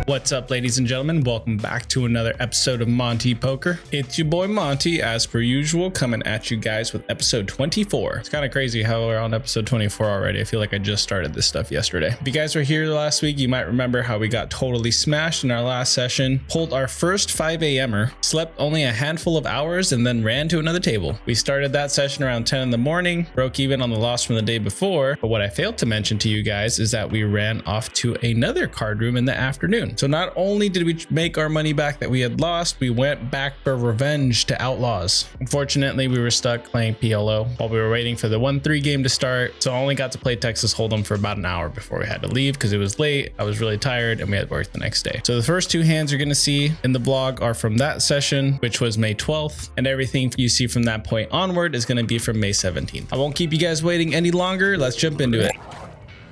What's up, ladies and gentlemen? Welcome back to another episode of Monte Poker. It's your boy Monte, as per usual, coming at you guys with episode 24. It's kind of crazy how we're on episode 24 already. I feel like I just started this stuff yesterday. If you guys were here last week, you might remember how we got totally smashed in our last session, pulled our first 5 a.m.er, slept only a handful of hours, and then ran to another table. We started that session around 10 in the morning, broke even on the loss from the day before, but what I failed to mention to you guys is that we ran off to another card room in the afternoon. So not only did we make our money back that we had lost, we went back for revenge to Outlaws. Unfortunately, we were stuck playing PLO while we were waiting for the 1-3 game to start. So I only got to play Texas Hold'em for about an hour before we had to leave because it was late. I was really tired and we had work the next day. So the first two hands you're going to see in the vlog are from that session, which was May 12th. And everything you see from that point onward is going to be from May 17th. I won't keep you guys waiting any longer. Let's jump into it.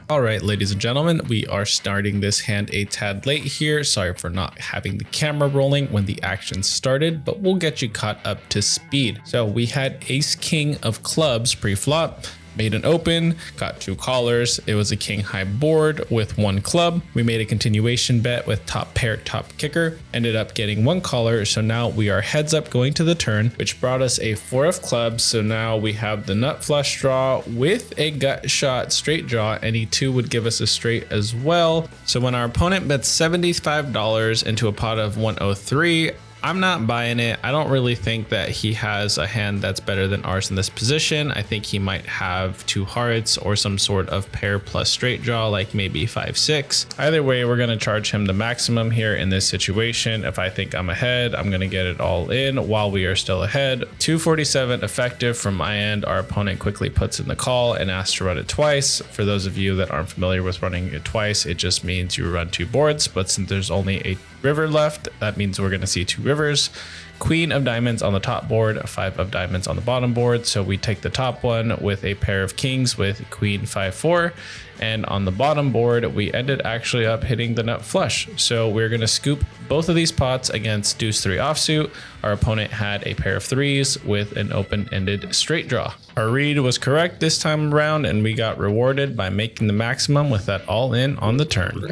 All right, ladies and gentlemen, we are starting this hand a tad late here. Sorry for not having the camera rolling when the action started, but we'll get you caught up to speed. So we had ace king of clubs pre-flop, made an open, got two callers. It was a king high board with one club. We made a continuation bet with top pair, top kicker, ended up getting one caller. So now we are heads up going to the turn, which brought us a 4 of clubs. So now we have the nut flush draw with a gut shot straight draw. Any two would give us a straight as well. So when our opponent bets $75 into a pot of 103, I'm not buying it. I don't really think that he has a hand that's better than ours in this position. I think he might have two hearts or some sort of pair plus straight draw, like maybe 5-6. Either way, we're going to charge him the maximum here in this situation. If I think I'm ahead, I'm going to get it all in while we are still ahead. 247 effective from my end. Our opponent quickly puts in the call and asks to run it twice. For those of you that aren't familiar with running it twice, it just means you run two boards. But since there's only a river left, that means we're going to see two rivers. Queen of diamonds on the top board, 5 of diamonds on the bottom board. So we take the top one with a pair of kings with queen 5-4, and on the bottom board we ended actually up hitting the nut flush. So we're going to scoop both of these pots against deuce 3 offsuit. Our opponent had a pair of 3s with an open-ended straight draw. Our read was correct this time around, and we got rewarded by making the maximum with that all in on the turn.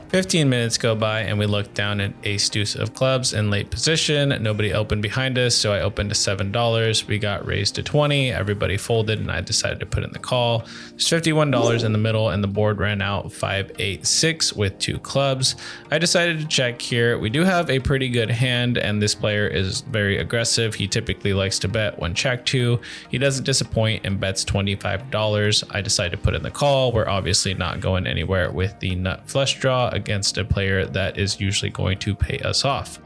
15 minutes go by and we look down at ace deuce of clubs in late position. Nobody opened behind us, so I opened to $7. We got raised to 20. Everybody folded and I decided to put in the call. There's $51 in the middle and the board ran out 5-8-6 with 2 clubs. I decided to check here. We do have a pretty good hand and this player is very aggressive. He typically likes to bet when checked to. He doesn't disappoint and bets $25. I decided to put in the call. We're obviously not going anywhere with the nut flush draw against a player that is usually going to pay us off.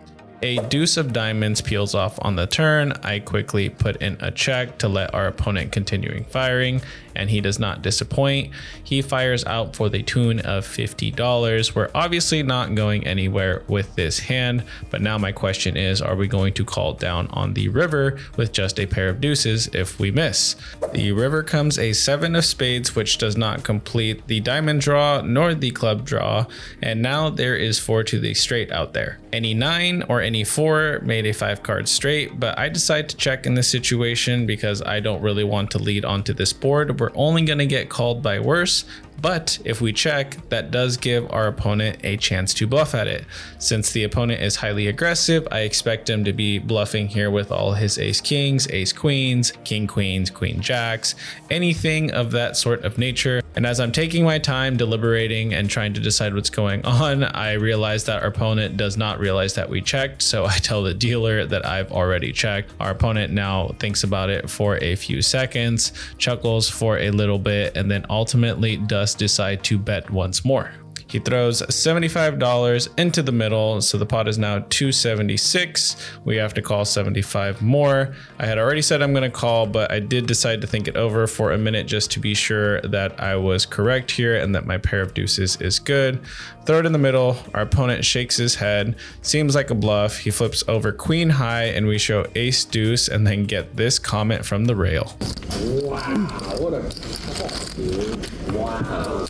A deuce of diamonds peels off on the turn. I quickly put in a check to let our opponent continuing firing, and he does not disappoint. He fires out for the tune of $50. We're obviously not going anywhere with this hand, but now my question is, are we going to call down on the river with just a pair of deuces if we miss? The river comes a 7 of spades, which does not complete the diamond draw nor the club draw, and now there is 4 to the straight out there. Any 9 or any 4 made a 5 card straight, but I decide to check in this situation because I don't really want to lead onto this board. We're only going to get called by worse, but if we check, that does give our opponent a chance to bluff at it. Since the opponent is highly aggressive, I expect him to be bluffing here with all his ace kings, ace queens, king queens, queen jacks, anything of that sort of nature. And as I'm taking my time deliberating and trying to decide what's going on, I realize that our opponent does not realize that we checked. So I tell the dealer that I've already checked. Our opponent now thinks about it for a few seconds, chuckles for a little bit, and then ultimately does decide to bet once more. He throws $75 into the middle, so the pot is now $276. We have to call 75 more. I had already said I'm going to call, but I did decide to think it over for a minute just to be sure that I was correct here and that my pair of deuces is good. Throw it in the middle. Our opponent shakes his head. Seems like a bluff. He flips over queen high and we show ace deuce and then get this comment from the rail. Wow, what a call, dude. Wow.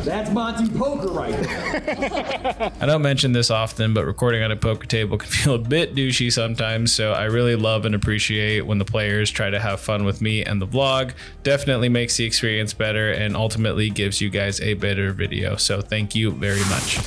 That's Monte Poker right there. I don't mention this often, but recording on a poker table can feel a bit douchey sometimes, so I really love and appreciate when the players try to have fun with me and the vlog. Definitely makes the experience better and ultimately gives you guys a better video, so thank you very much.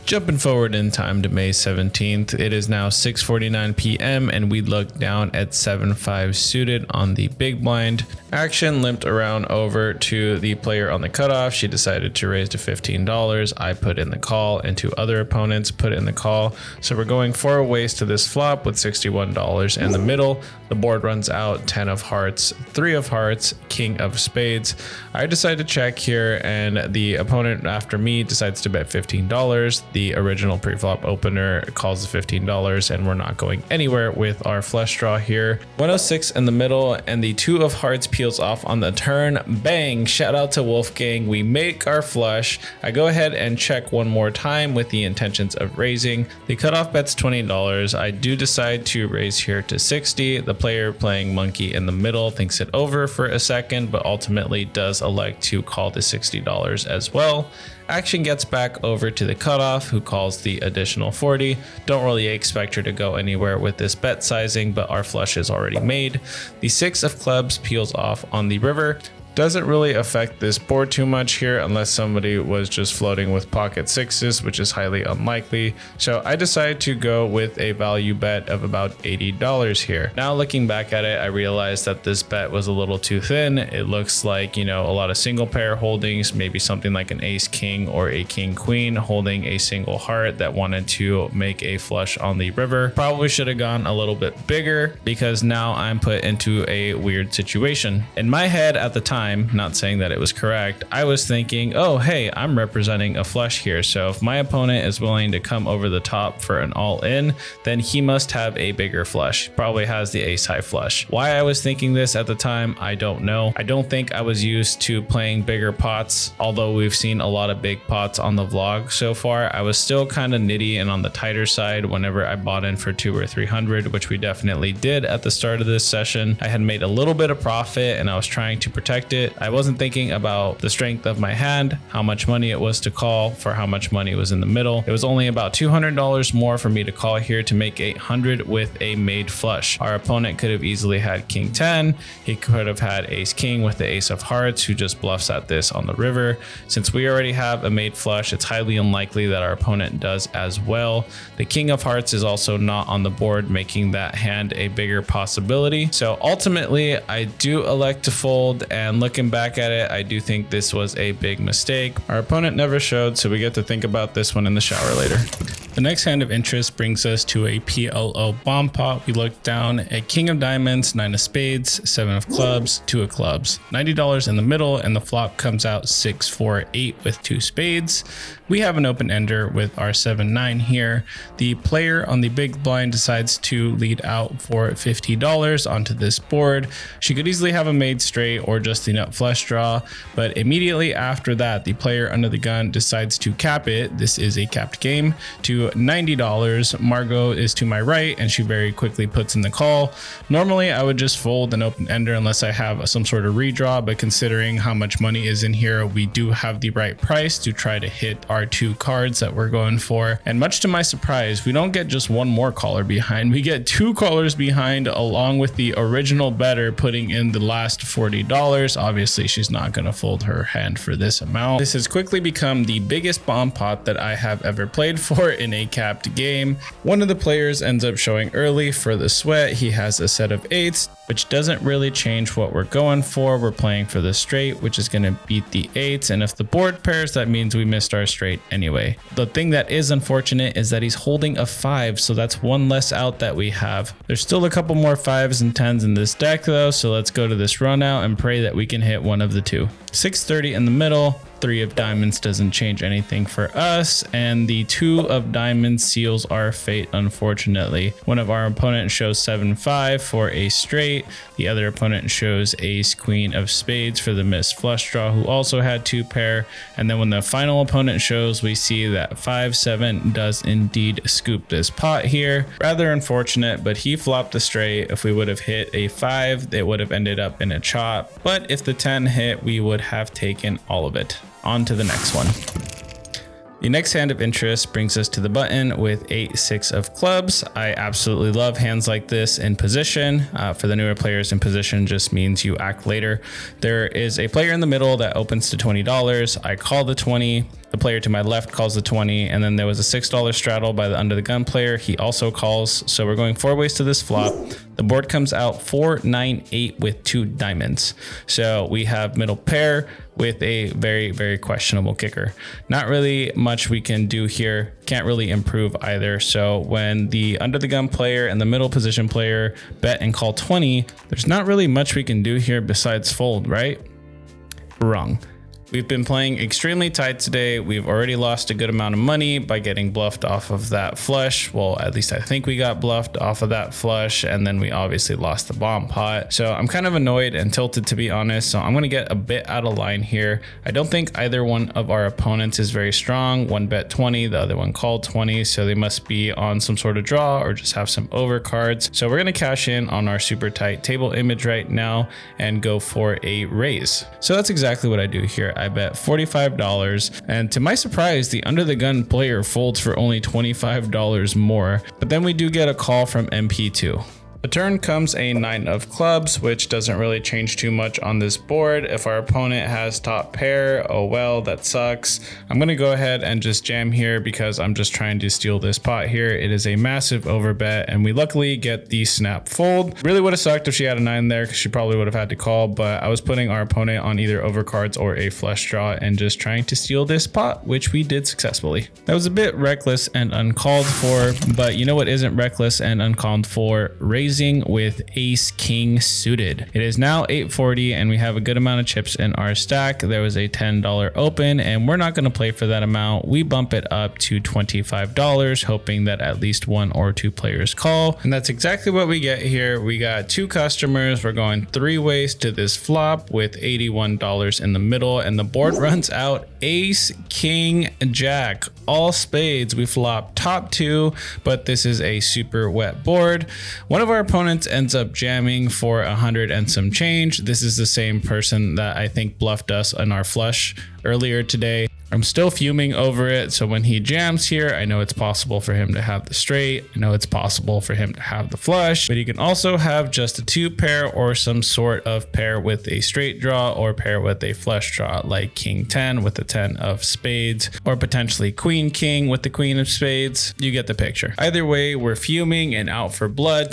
Jumping forward in time to May 17th, it is now 6:49 p.m. and we look down at 7-5 suited on the big blind. Action limped around over to the player on the cutoff. She decided to raise to $15. I put in the call and two other opponents put in the call. So we're going 4 ways to this flop with $61 in the middle. The board runs out 10 of hearts, 3 of hearts, king of spades. I decide to check here and the opponent after me decides to bet $15. The original pre-flop opener calls the $15 and we're not going anywhere with our flush draw here. 106 in the middle and the 2 of hearts peels off on the turn. Bang! Shout out to Wolfgang. We make our flush. I go ahead and check one more time with the intentions of raising. The cutoff bet's $20. I do decide to raise here to 60. The player playing monkey in the middle thinks it over for a second, but ultimately does elect to call the $60 as well. Action gets back over to the cutoff, who calls the additional 40. Don't really expect her to go anywhere with this bet sizing, but our flush is already made. The 6 of clubs peels off on the river. Doesn't really affect this board too much here unless somebody was just floating with pocket 6s, which is highly unlikely. So I decided to go with a value bet of about $80 here. Now looking back at it, I realized that this bet was a little too thin. It looks like, you know, a lot of single pair holdings, maybe something like an ace king or a king queen holding a single heart that wanted to make a flush on the river. Probably should have gone a little bit bigger because now I'm put into a weird situation. In my head at the time, not saying that it was correct, I was thinking, oh hey, I'm representing a flush here, so if my opponent is willing to come over the top for an all-in, then he must have a bigger flush. Probably has the ace high flush. Why I was thinking this at the time, I don't know. I don't think I was used to playing bigger pots, although we've seen a lot of big pots on the vlog so far. I was still kind of nitty and on the tighter side whenever I bought in for 200 or 300, which we definitely did at the start of this session. I had made a little bit of profit and I was trying to protect it. I wasn't thinking about the strength of my hand, how much money it was to call for how much money was in the middle. It was only about $200 more for me to call here to make 800 with a made flush. Our opponent could have easily had king 10. He could have had ace king with the ace of hearts, who just bluffs at this on the river. Since we already have a made flush, it's highly unlikely that our opponent does as well. The king of hearts is also not on the board, making that hand a bigger possibility. So ultimately, I do elect to fold, and looking back at it, I do think this was a big mistake. Our opponent never showed, so we get to think about this one in the shower later. The next hand of interest brings us to a PLO Bomb Pot. We look down at king of diamonds, 9 of spades, 7 of clubs, 2 of clubs, $90 in the middle, and the flop comes out 6-4-8 with 2 spades. We have an open ender with our 7-9 here. The player on the big blind decides to lead out for $50 onto this board. She could easily have a made straight or just the nut flush draw, but immediately after that, the player under the gun decides to cap it. This is a capped game to $90. Margot is to my right and she very quickly puts in the call. Normally I would just fold an open ender unless I have some sort of redraw, but considering how much money is in here, we do have the right price to try to hit our 2 cards that we're going for. And much to my surprise, we don't get just one more caller behind, we get 2 callers behind, along with the original bettor putting in the last $40. Obviously she's not going to fold her hand for this amount. This has quickly become the biggest bomb pot that I have ever played for in a capped game. One of the players ends up showing early for the sweat. He has a set of 8s, which doesn't really change what we're going for. We're playing for the straight, which is going to beat the 8s, and if the board pairs, that means we missed our straight anyway. The thing that is unfortunate is that he's holding a 5, so that's one less out that we have. There's still a couple more 5s and 10s in this deck though, so let's go to this run out and pray that we can hit one of the 2. 630 in the middle. 3 of diamonds doesn't change anything for us, and the 2 of diamonds seals our fate, unfortunately. One of our opponents shows 7-5 for a straight. The other opponent shows ace queen of spades for the missed flush draw, who also had 2 pair. And then when the final opponent shows, we see that 5-7 does indeed scoop this pot here. Rather unfortunate, but he flopped a straight. If we would have hit a 5, it would have ended up in a chop, but if the 10 hit, we would have taken all of it. On to the next one. The next hand of interest brings us to the button with 8-6 of clubs. I absolutely love hands like this in position. For the newer players, in position just means you act later. There is a player in the middle that opens to $20. I call the 20. The player to my left calls the 20, and then there was a $6 straddle by the under the gun player. He also calls. So we're going 4 ways to this flop. The board comes out 4, 9, 8 with 2 diamonds. So we have middle pair with a very, very questionable kicker. Not really much we can do here. Can't really improve either. So when the under the gun player and the middle position player bet and call 20, there's not really much we can do here besides fold, right? Wrong. We've been playing extremely tight today. We've already lost a good amount of money by getting bluffed off of that flush. Well, at least I think we got bluffed off of that flush, and then we obviously lost the bomb pot. So I'm kind of annoyed and tilted, to be honest. So I'm going to get a bit out of line here. I don't think either one of our opponents is very strong. One bet 20, the other one called 20. So they must be on some sort of draw or just have some overcards. So we're going to cash in on our super tight table image right now and go for a raise. So that's exactly what I do here. I bet $45, and to my surprise, the under the gun player folds for only $25 more, but then we do get a call from MP2. The turn comes a 9 of clubs, which doesn't really change too much on this board. If our opponent has top pair, oh well, that sucks. I'm gonna go ahead and just jam here because I'm just trying to steal this pot here. It is a massive overbet, and we luckily get the snap fold. Really would have sucked if she had a 9 there because she probably would have had to call, but I was putting our opponent on either overcards or a flush draw and just trying to steal this pot, which we did successfully. That was a bit reckless and uncalled for, but you know what isn't reckless and uncalled for? Raising with ace king suited. It is now 840 and we have a good amount of chips in our stack. There was a $10 open and we're not going to play for that amount. We bump it up to $25, hoping that at least 1 or 2 players call, and that's exactly what we get here. We got 2 customers. We're going 3 ways to this flop with $81 in the middle, and the board runs out ace king jack, all spades. We flop top 2, but this is a super wet board. One of our opponents ends up jamming for 100 and some change. This is the same person that I think bluffed us on our flush earlier today. I'm still fuming over it. So when he jams here, I know it's possible for him to have the straight. I know it's possible for him to have the flush, but he can also have just a 2 pair or some sort of pair with a straight draw or pair with a flush draw, like king 10 with the 10 of spades, or potentially queen king with the queen of spades. You get the picture. Either way, we're fuming and out for blood.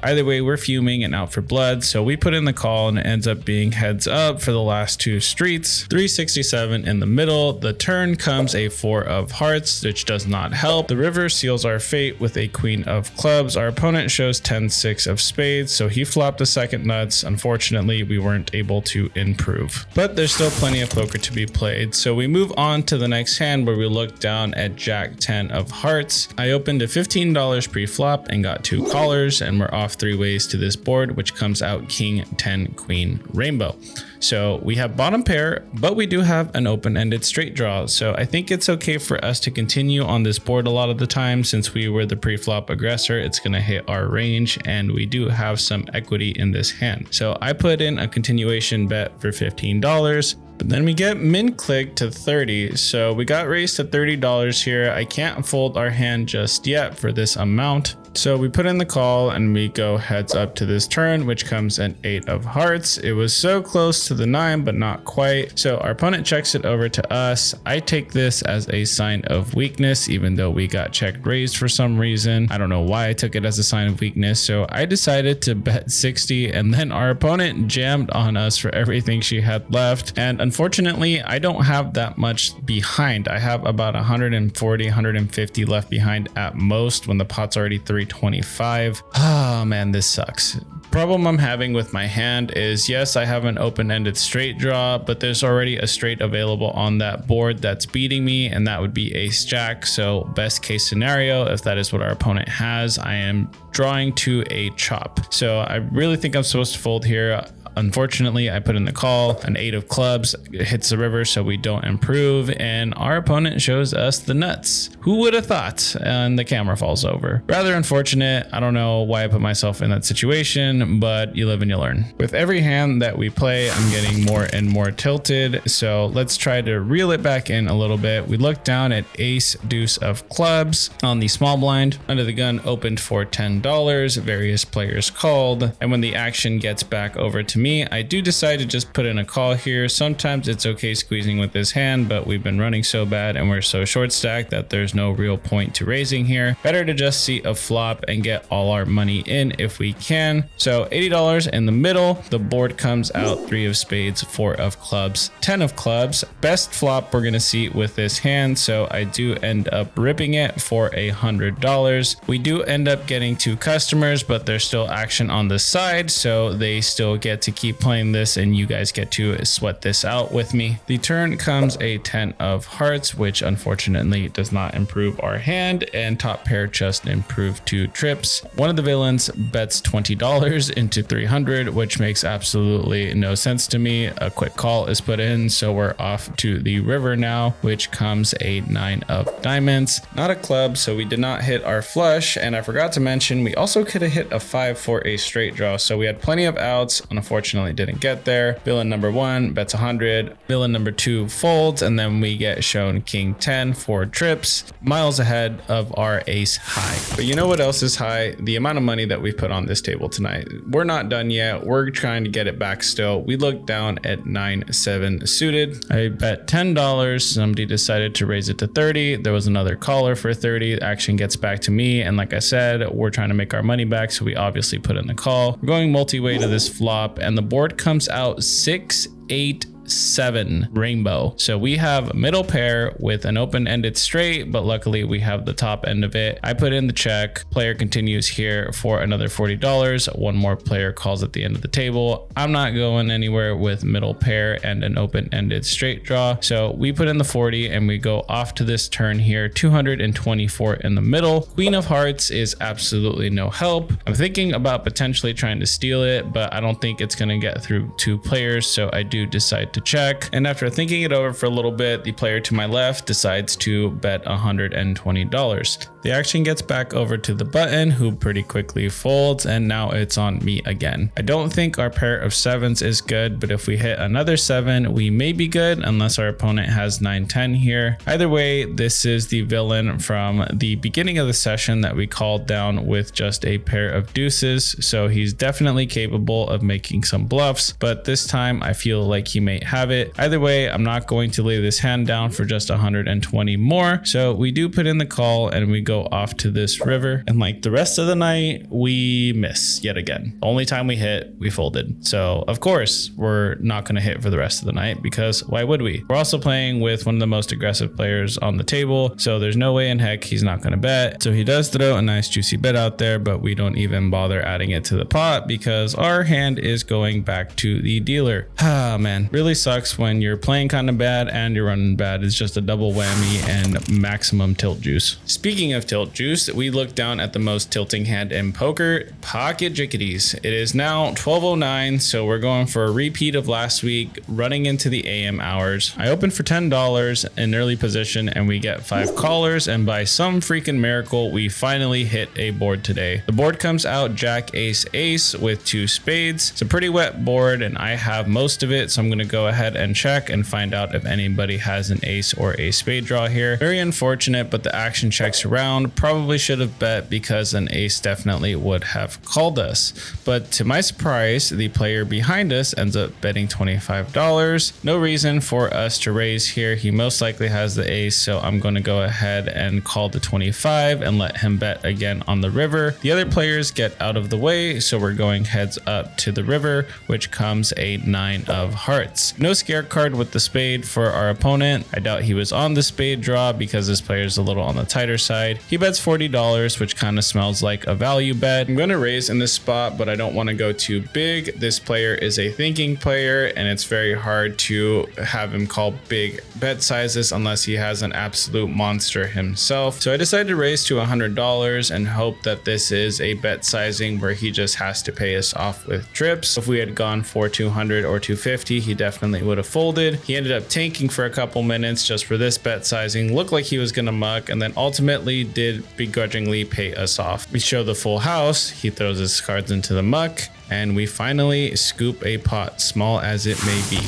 So we put in the call and it ends up being heads up for the last 2 streets. 367 in the middle. The turn comes a 4 of hearts, which does not help. The river seals our fate with a queen of clubs. Our opponent shows 10-6 of spades, so he flopped the second nuts. Unfortunately, we weren't able to improve, but there's still plenty of poker to be played. So we move on to the next hand where we look down at jack 10 of hearts. I opened a $15 pre-flop and got 2 callers, and we're off 3 ways to this board, which comes out king 10 queen rainbow. So we have bottom pair, but we do have an open-ended straight draw. So I think it's okay for us to continue on this board a lot of the time. Since we were the pre-flop aggressor, it's going to hit our range, and we do have some equity in this hand. So I put in a continuation bet for $15. But then we get min click to 30. So we got raised to $30 here. I can't fold our hand just yet for this amount. So we put in the call and we go heads up to this turn, which comes an 8 of hearts. It was so close to the 9, but not quite. So our opponent checks it over to us. I take this as a sign of weakness, even though we got checked raised for some reason. I don't know why I took it as a sign of weakness. So I decided to bet 60, and then our opponent jammed on us for everything she had left. And unfortunately, I don't have that much behind. I have about 140, 150 left behind at most when the pot's already 325. Oh man, this sucks. Problem I'm having with my hand is, yes, I have an open-ended straight draw, but there's already a straight available on that board that's beating me, and that would be ace jack. So best case scenario, if that is what our opponent has, I am drawing to a chop. So I really think I'm supposed to fold here. Unfortunately, I put in the call. An 8 of clubs hits the river, so we don't improve, and our opponent shows us the nuts. Who would have thought? And the camera falls over. Rather unfortunate. I don't know why I put myself in that situation. win, but you live and you learn. With every hand that we play, I'm getting more and more tilted. So let's try to reel it back in a little bit. We look down at ace deuce of clubs on the small blind. Under the gun opened for $10. Various players called. And when the action gets back over to me, I do decide to just put in a call here. Sometimes it's okay squeezing with this hand, but we've been running so bad and we're so short stacked that there's no real point to raising here. Better to just see a flop and get all our money in if we can. So $80 in the middle. The board comes out 3 of spades, 4 of clubs, 10 of clubs. Best flop we're gonna see with this hand, so I do end up ripping it for $100. We do end up getting 2 customers, but there's still action on the side, so they still get to keep playing this and you guys get to sweat this out with me. The turn comes a 10 of hearts, which unfortunately does not improve our hand, and top pair just improved 2 trips. One of the villains bets $20 into 300, which makes absolutely no sense to me. A quick call is put in, so we're off to the river now, which comes a 9 of diamonds, not a club, so we did not hit our flush. And I forgot to mention, we also could have hit a 5 for a straight draw, so we had plenty of outs. Unfortunately didn't get there. Villain number 1 bets 100, villain number 2 folds, and then we get shown king 10 for trips, miles ahead of our ace high. But you know what else is high? The amount of money that we put on this table tonight. We're not done yet. We're trying to get it back still. We look down at 9-7 suited. I bet $10. Somebody decided to raise it to 30. There was another caller for 30. Action gets back to me, and like I said, we're trying to make our money back, so we obviously put in the call. We're going multi-way to this flop, and the board comes out 6-8 7 rainbow. So we have middle pair with an open-ended straight, but luckily we have the top end of it. I put in the check. Player continues here for another $40. One more player calls at the end of the table. I'm not going anywhere with middle pair and an open-ended straight draw. So we put in the 40 and we go off to this turn here, 224 in the middle. Queen of hearts is absolutely no help. I'm thinking about potentially trying to steal it, but I don't think it's going to get through 2 players. So I do decide to check, and after thinking it over for a little bit, the player to my left decides to bet $120. The action gets back over to the button, who pretty quickly folds, and now it's on me again. I don't think our pair of 7s is good, but if we hit another 7, we may be good unless our opponent has 9-10 here. Either way, this is the villain from the beginning of the session that we called down with just a pair of deuces, so he's definitely capable of making some bluffs, but this time I feel like he may have it. Either way, I'm not going to lay this hand down for just 120 more. So we do put in the call and we go off to this river, and like the rest of the night, we miss yet again. The only time we hit, we folded. So of course we're not going to hit for the rest of the night, because why would we? We're also playing with one of the most aggressive players on the table, so there's no way in heck he's not going to bet. So he does throw a nice juicy bet out there, but we don't even bother adding it to the pot because our hand is going back to the dealer. Ah man, really sucks when you're playing kind of bad and you're running bad. It's just a double whammy and maximum tilt juice. Speaking of tilt juice, we look down at the most tilting hand in poker, pocket jickities. It is now 12:09, so we're going for a repeat of last week, running into the AM hours. I opened for $10 in early position and we get 5 callers, and by some freaking miracle, we finally hit a board today. The board comes out jack ace ace with 2 spades. It's a pretty wet board and I have most of it, so I'm going to go ahead and check and find out if anybody has an ace or a spade draw here. Very unfortunate, but the action checks around. Probably should have bet because an ace definitely would have called us. But to my surprise, the player behind us ends up betting $25. No reason for us to raise here. He most likely has the ace, so I'm going to go ahead and call the 25 and let him bet again on the river. The other players get out of the way, so we're going heads up to the river, which comes a 9 of hearts. No scare card with the spade for our opponent. I doubt he was on the spade draw because this player is a little on the tighter side. He bets $40, which kind of smells like a value bet. I'm going to raise in this spot, but I don't want to go too big. This player is a thinking player, and it's very hard to have him call big bet sizes unless he has an absolute monster himself. So I decided to raise to $100 and hope that this is a bet sizing where he just has to pay us off with trips. If we had gone for 200 or 250, he definitely would have folded. He ended up tanking for a couple minutes just for this bet sizing. Looked like he was going to muck, and then ultimately did begrudgingly pay us off. We show the full house. He throws his cards into the muck, and we finally scoop a pot, small as it may be.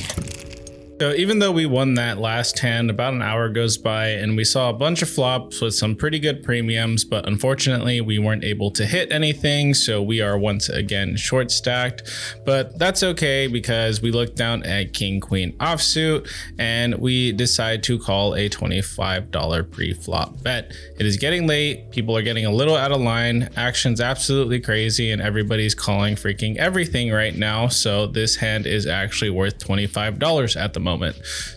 So even though we won that last hand, about an hour goes by and we saw a bunch of flops with some pretty good premiums, but unfortunately we weren't able to hit anything. So we are once again short stacked, but that's okay because we looked down at King Queen offsuit and we decide to call a $25 pre-flop bet. It is getting late. People are getting a little out of line. Action's absolutely crazy and everybody's calling freaking everything right now. So this hand is actually worth $25 at the moment.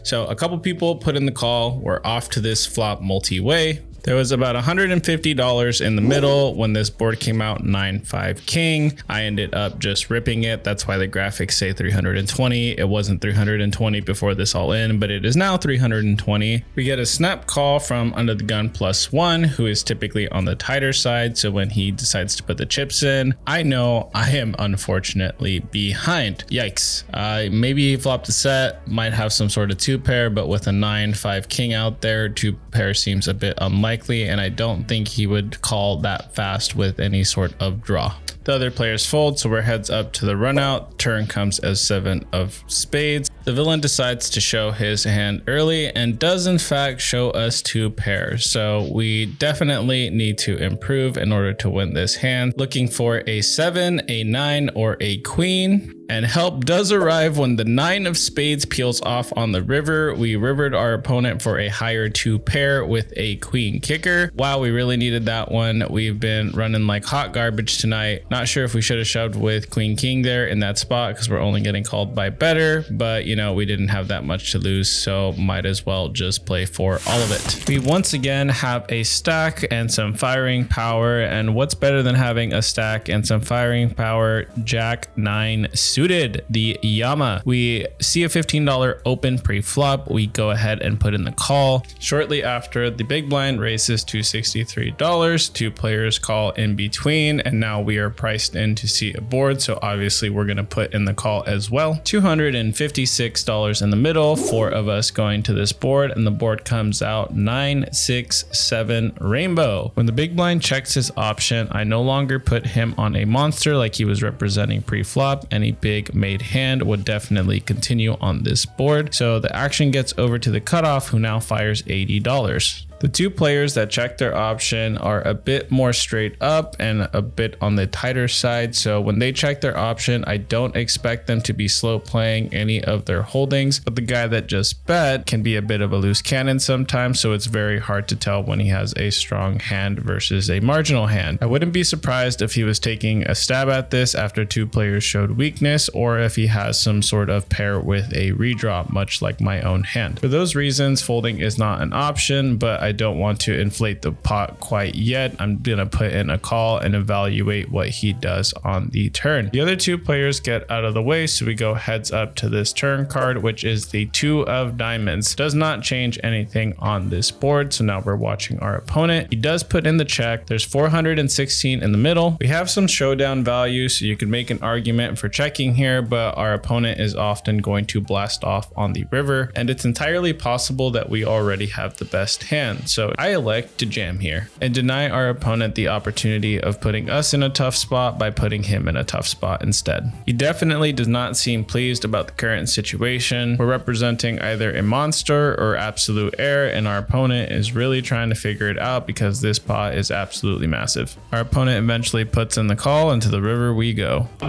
So a couple people put in the call. We're off to this flop multi-way. There was about $150 in the middle when this board came out, 9-5 king. I ended up just ripping it. That's why the graphics say 320. It wasn't 320 before this all in, but it is now 320. We get a snap call from under the gun +1, who is typically on the tighter side. So when he decides to put the chips in, I know I am unfortunately behind. Yikes. Maybe he flopped a set, might have some sort of 2-pair, but with a 9-5 king out there, 2-pair seems a bit unlikely. And I don't think he would call that fast with any sort of draw. The other players fold, so we're heads up to the run out. Turn comes as 7 of spades. The villain decides to show his hand early and does in fact show us 2 pairs. So we definitely need to improve in order to win this hand. Looking for a 7, a 9, or a queen. And help does arrive when the 9 of spades peels off on the river. We rivered our opponent for a higher 2-pair with a queen kicker. Wow, we really needed that one. We've been running like hot garbage tonight. Not sure if we should have shoved with queen king there in that spot because we're only getting called by better, but you know, we didn't have that much to lose, so might as well just play for all of it. We once again have a stack and some firing power, and what's better than having a stack and some firing power? Jack 9 suited, the Yama. We see a $15 open pre-flop. We go ahead and put in the call. Shortly after, the big blind raises to $63. 2 players call in between, and now we are priced in to see a board, so obviously we're going to put in the call as well. $256 in the middle, 4 of us going to this board, and the board comes out 9, 6, 7 rainbow. When the big blind checks his option, I no longer put him on a monster like he was representing pre-flop. Any big made hand would definitely continue on this board. So the action gets over to the cutoff, who now fires $80. The 2 players that check their option are a bit more straight up and a bit on the tighter side. So when they check their option, I don't expect them to be slow playing any of their holdings, but the guy that just bet can be a bit of a loose cannon sometimes. So it's very hard to tell when he has a strong hand versus a marginal hand. I wouldn't be surprised if he was taking a stab at this after 2 players showed weakness, or if he has some sort of pair with a redraw, much like my own hand. For those reasons, folding is not an option, but I don't want to inflate the pot quite yet. I'm gonna put in a call and evaluate what he does on the turn. The other 2 players get out of the way, so we go heads up to this turn card, which is the 2 of diamonds. Does not change anything on this board, so now we're watching our opponent. He does put in the check. There's 416 in the middle. We have some showdown value, so you could make an argument for checking here, but our opponent is often going to blast off on the river, and it's entirely possible that we already have the best hand. So I elect to jam here and deny our opponent the opportunity of putting us in a tough spot by putting him in a tough spot instead. He definitely does not seem pleased about the current situation. We're representing either a monster or absolute air, and our opponent is really trying to figure it out because this pot is absolutely massive. Our opponent eventually puts in the call, and to the river we go. For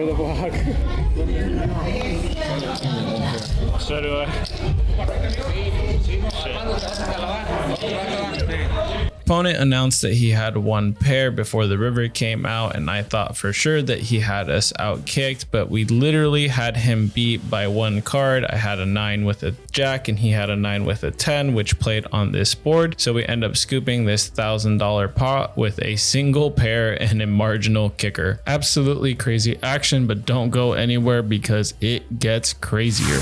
the vlog. So do I. Opponent announced that he had 1 pair before the river came out, and I thought for sure that he had us out kicked, but we literally had him beat by 1 card. I had a 9 with a jack and he had a 9 with a 10, which played on this board. So we end up scooping this $1,000 pot with a single pair and a marginal kicker. Absolutely crazy action, but don't go anywhere because it gets crazier.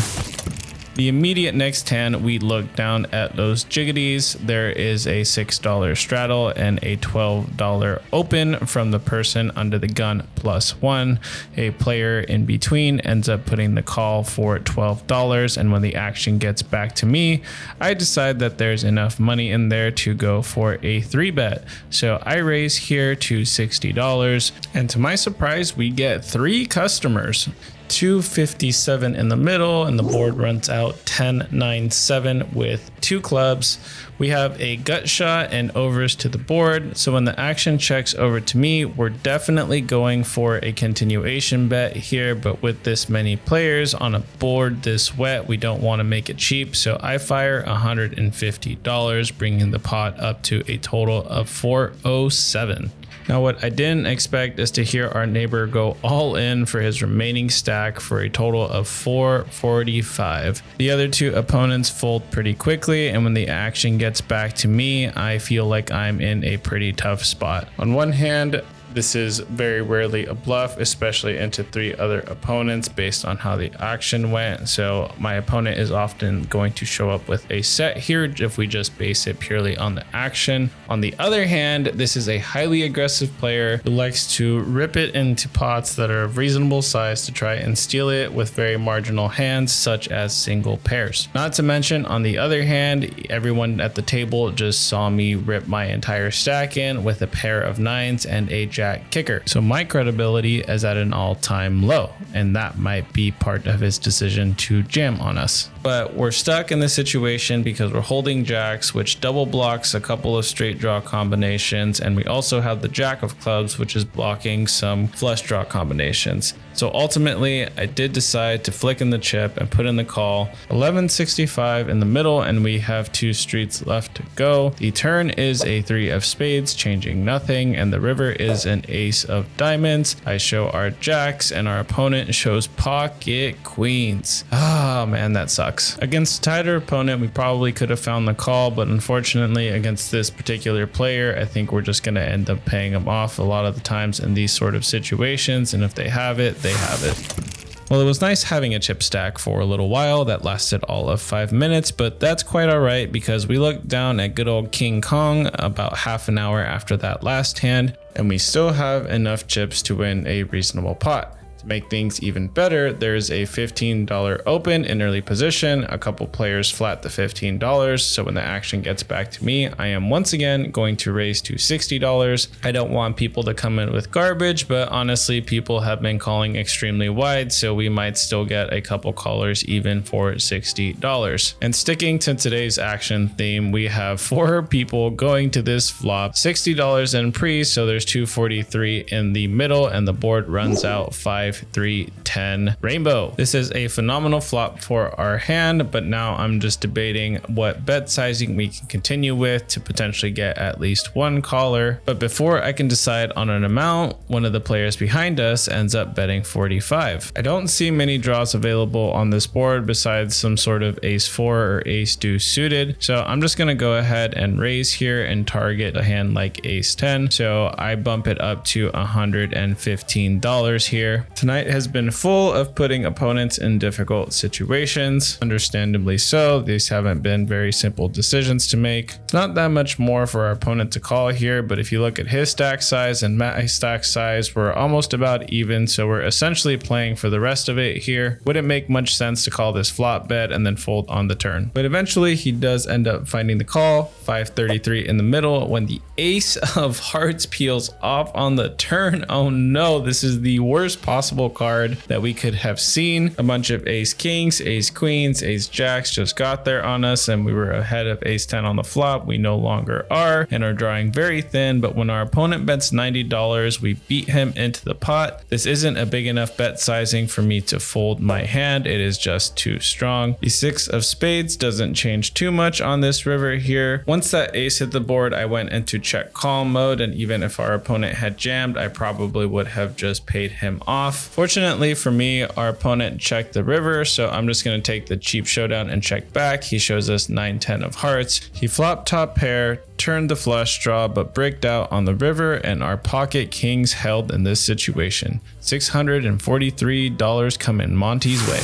The immediate next hand, we look down at those jiggities. There is a $6 straddle and a $12 open from the person under the gun +1. A player in between ends up putting the call for $12, and when the action gets back to me, I decide that there's enough money in there to go for a 3-bet. So I raise here to $60, and to my surprise, we get 3 customers. 257 in the middle, and the board runs out 10-9-7 with 2 clubs. We have a gut shot and overs to the board, so when the action checks over to me, we're definitely going for a continuation bet here, but with this many players on a board this wet, we don't want to make it cheap, so I fire $150, bringing the pot up to a total of 407. Now, what I didn't expect is to hear our neighbor go all in for his remaining stack for a total of 445. The other 2 opponents fold pretty quickly, and when the action gets back to me, I feel like I'm in a pretty tough spot. On one hand, this is very rarely a bluff, especially into 3 other opponents based on how the action went. So my opponent is often going to show up with a set here if we just base it purely on the action. On the other hand, this is a highly aggressive player who likes to rip it into pots that are of reasonable size to try and steal it with very marginal hands, such as single pairs. Not to mention, on the other hand, everyone at the table just saw me rip my entire stack in with a pair of 9s and a jack kicker. So my credibility is at an all-time low, and that might be part of his decision to jam on us. But we're stuck in this situation because we're holding jacks, which double blocks a couple of straight draw combinations, and we also have the jack of clubs, which is blocking some flush draw combinations. So ultimately, I did decide to flick in the chip and put in the call. 1165 in the middle, and we have 2 streets left to go. The turn is a 3 of spades, changing nothing, and the river is an ace of diamonds. I show our jacks, and our opponent shows pocket queens. Ah, man, that sucks. Against a tighter opponent, we probably could have found the call, but unfortunately, against this particular player, I think we're just going to end up paying him off a lot of the times in these sort of situations, and if they have it, they have it. Well, it was nice having a chip stack for a little while that lasted all of 5 minutes, but that's quite all right because we looked down at good old King Kong about half an hour after that last hand, and we still have enough chips to win a reasonable pot. To make things even better, there's a $15 open in early position. A couple players flat the $15, so when the action gets back to me, I am once again going to raise to $60. I don't want people to come in with garbage, but honestly, people have been calling extremely wide, so we might still get a couple callers even for $60. And sticking to today's action theme, we have 4 people going to this flop, $60 in pre, so there's 243 in the middle, and the board runs out 5, 3, 10 rainbow. This is a phenomenal flop for our hand, but now I'm just debating what bet sizing we can continue with to potentially get at least 1 caller. But before I can decide on an amount, one of the players behind us ends up betting 45. I don't see many draws available on this board besides some sort of ace-4 or ace-2 suited, so I'm just going to go ahead and raise here and target a hand like ace-10. So I bump it up to $115 here. Tonight has been full of putting opponents in difficult situations. Understandably so, these haven't been very simple decisions to make. It's not that much more for our opponent to call here, but if you look at his stack size and my stack size, we're almost about even, so we're essentially playing for the rest of it here. Wouldn't make much sense to call this flop bet and then fold on the turn. But eventually he does end up finding the call, 533 in the middle, when the ace of hearts peels off on the turn. Oh no, this is the worst possible card that we could have seen. A bunch of ace kings, ace queens, ace jacks just got there on us, and we were ahead of ace 10 on the flop. We no longer are and are drawing very thin, but when our opponent bets $90, we beat him into the pot. This isn't a big enough bet sizing for me to fold my hand. It is just too strong. The 6 of spades doesn't change too much on this river here. Once that ace hit the board, I went into check call mode, and even if our opponent had jammed, I probably would have just paid him off. Fortunately for me, our opponent checked the river, so I'm just going to take the cheap showdown and check back. He shows us 9-10 of hearts. He flopped top pair, turned the flush draw but bricked out on the river, and our pocket kings held in this situation. $643 coming Monte's way.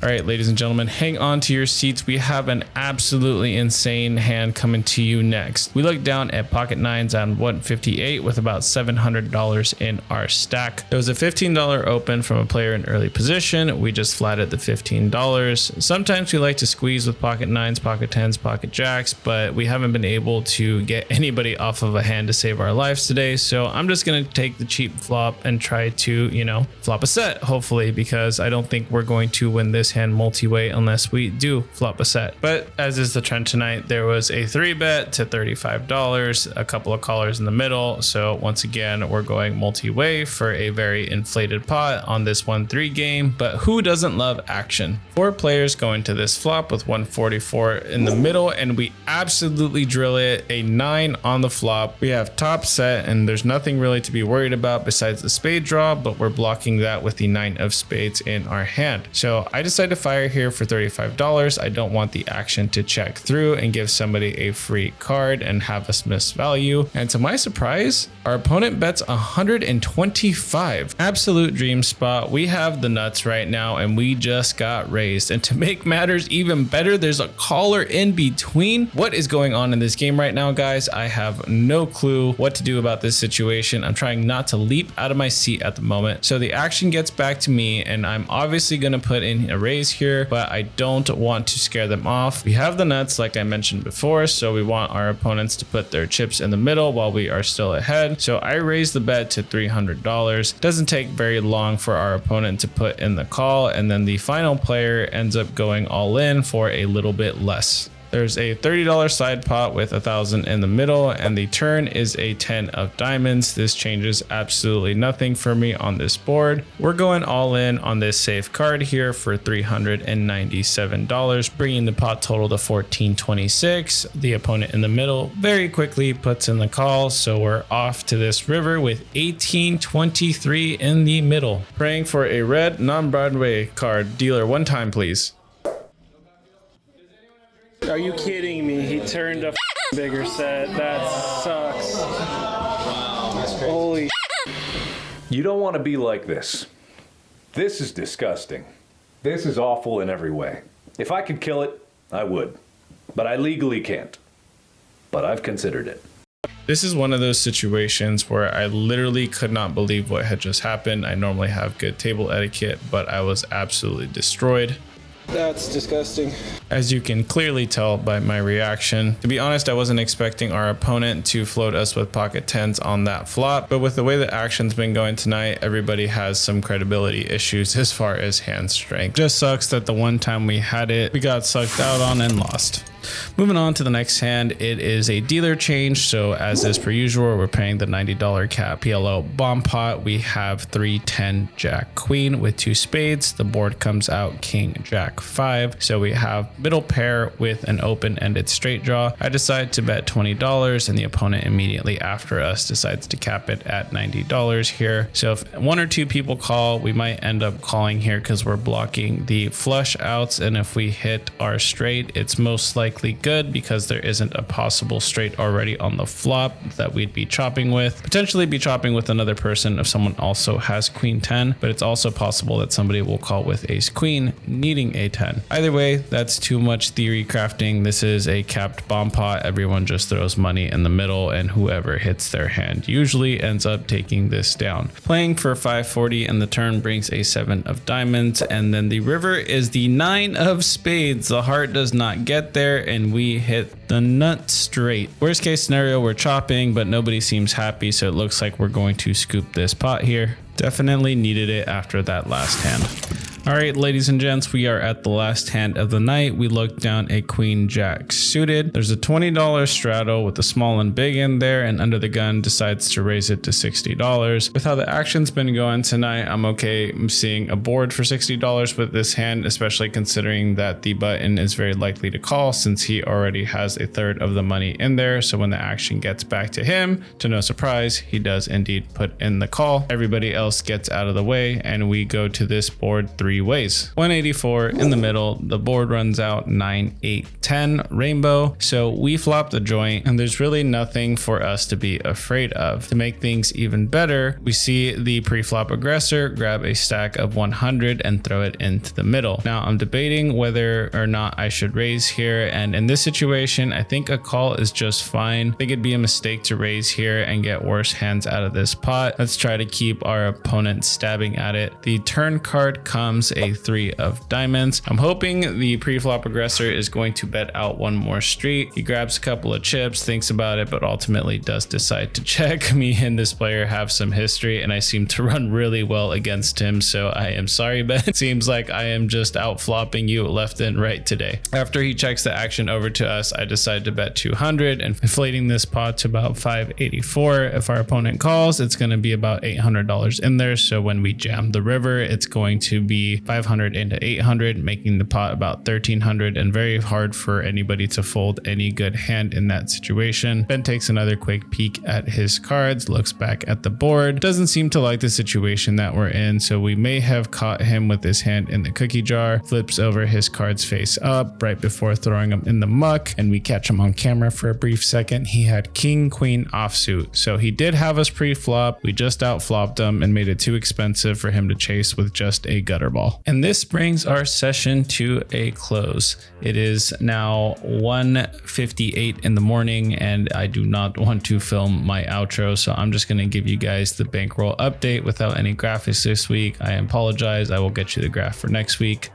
All right, ladies and gentlemen, hang on to your seats. We have an absolutely insane hand coming to you next. We look down at pocket nines on 158 with about $700 in our stack. There was a $15 open from a player in early position. We just flatted the $15. Sometimes we like to squeeze with pocket nines, pocket tens, pocket jacks, but we haven't been able to get anybody off of a hand to save our lives today. So I'm just going to take the cheap flop and try to, flop a set, hopefully, because I don't think we're going to win this hand multi-way unless we do flop a set. But as is the trend tonight, there was a 3-bet to $35, a couple of callers in the middle. So once again, we're going multi-way for a very inflated pot on this 1-3 game. But who doesn't love action? 4 players go into this flop with 144 in the middle, and we absolutely drill it. A 9 on the flop. We have top set, and there's nothing really to be worried about besides the spade draw, but we're blocking that with the 9 of spades in our hand. So I decided to fire here for $35. I don't want the action to check through and give somebody a free card and have us miss value. And to my surprise, our opponent bets 125. Absolute dream spot. We have the nuts right now, and we just got raised. And to make matters even better, there's a caller in between. What is going on in this game right now, guys? I have no clue what to do about this situation. I'm trying not to leap out of my seat at the moment. So the action gets back to me, and I'm obviously going to put in a raise here, but I don't want to scare them off. We have the nuts, like I mentioned before, so we want our opponents to put their chips in the middle while we are still ahead. So I raise the bet to $300. Doesn't take very long for our opponent to put in the call, and then the final player ends up going all in for a little bit less. There's a $30 side pot with 1,000 in the middle, and the turn is a 10 of diamonds. This changes absolutely nothing for me on this board. We're going all in on this safe card here for $397, bringing the pot total to $1,426. The opponent in the middle very quickly puts in the call, so we're off to this river with $1,823 in the middle. Praying for a red non-Broadway card. Dealer, one time, please. Are you kidding me? He turned a bigger set. That sucks. Wow, that's crazy. Holy. You don't want to be like this. This is disgusting. This is awful in every way. If I could kill it, I would. But I legally can't. But I've considered it. This is one of those situations where I literally could not believe what had just happened. I normally have good table etiquette, but I was absolutely destroyed. That's disgusting. As you can clearly tell by my reaction. To be honest, I wasn't expecting our opponent to float us with pocket tens on that flop, but with the way the action's been going tonight, everybody has some credibility issues as far as hand strength. Just sucks that the one time we had it, we got sucked out on and lost. Moving on to the next hand, it is a dealer change. So as is per usual, we're paying the $90 cap PLO Bomb Pot. We have 3, 10, Jack, Queen with 2 spades. The board comes out King, Jack, 5. So we have middle pair with an open-ended straight draw. I decide to bet $20, and the opponent immediately after us decides to cap it at $90 here. So if 1 or 2 people call, we might end up calling here because we're blocking the flush outs. And if we hit our straight, it's most likely good because there isn't a possible straight already on the flop that we'd be chopping with. Potentially be chopping with another person if someone also has queen 10, but it's also possible that somebody will call with ace queen needing a 10. Either way, that's too much theory crafting. This is a capped bomb pot. Everyone just throws money in the middle, and whoever hits their hand usually ends up taking this down. Playing for 540, and the turn brings a 7 of diamonds, and then the river is the 9 of spades. The heart does not get there, and we hit the nut straight. Worst case scenario, we're chopping, but nobody seems happy, so it looks like we're going to scoop this pot here. Definitely needed it after that last hand. All right, ladies and gents, we are at the last hand of the night. We look down a queen jack suited. There's a $20 straddle with the small and big in there, and under the gun decides to raise it to $60. With how the action's been going tonight, I'm okay seeing a board for $60 with this hand, especially considering that the button is very likely to call since he already has a third of the money in there. So when the action gets back to him, to no surprise, he does indeed put in the call. Everybody else gets out of the way, and we go to this board 3 three ways. 184 in the middle, the board runs out 9, 8, 10 rainbow. So we flop the joint and there's really nothing for us to be afraid of. To make things even better, we see the pre-flop aggressor grab a stack of 100 and throw it into the middle. Now I'm debating whether or not I should raise here, and in this situation I think a call is just fine. I think it'd be a mistake to raise here and get worse hands out of this pot. Let's try to keep our opponent stabbing at it. The turn card comes a 3 of diamonds. I'm hoping the pre-flop aggressor is going to bet out one more street. He grabs a couple of chips, thinks about it, but ultimately does decide to check. Me and this player have some history and I seem to run really well against him, so I am sorry, but it seems like I am just out flopping you left and right today. After he checks the action over to us, I decide to bet 200 and inflating this pot to about 584. If our opponent calls, it's going to be about $800 in there, so when we jam the river, it's going to be 500 into 800, making the pot about 1300, and very hard for anybody to fold any good hand in that situation. Ben takes another quick peek at his cards, looks back at the board, doesn't seem to like the situation that we're in, so we may have caught him with his hand in the cookie jar, flips over his cards face up right before throwing them in the muck, and we catch him on camera for a brief second. He had king queen offsuit, so he did have us pre-flop. We just out flopped him and made it too expensive for him to chase with just a gutter ball. And this brings our session to a close. It is now 1:58 in the morning and I do not want to film my outro, so I'm just going to give you guys the bankroll update without any graphics this week. I apologize. I will get you the graph for next week.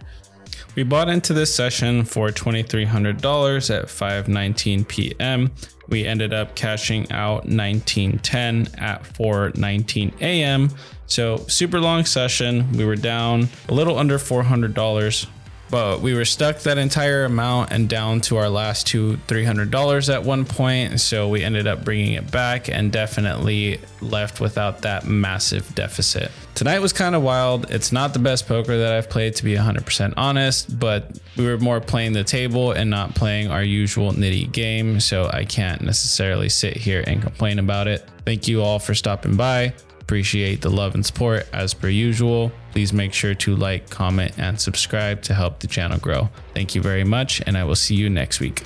We bought into this session for $2,300 at 5:19 p.m. We ended up cashing out 1910 at 4:19 a.m. So super long session. We were down a little under $400, but we were stuck that entire amount and down to our last $300 at one point. So we ended up bringing it back and definitely left without that massive deficit. Tonight was kind of wild. It's not the best poker that I've played, to be 100% honest, but we were more playing the table and not playing our usual nitty game. So I can't necessarily sit here and complain about it. Thank you all for stopping by. Appreciate the love and support as per usual. Please make sure to like, comment, and subscribe to help the channel grow. Thank you very much, and I will see you next week.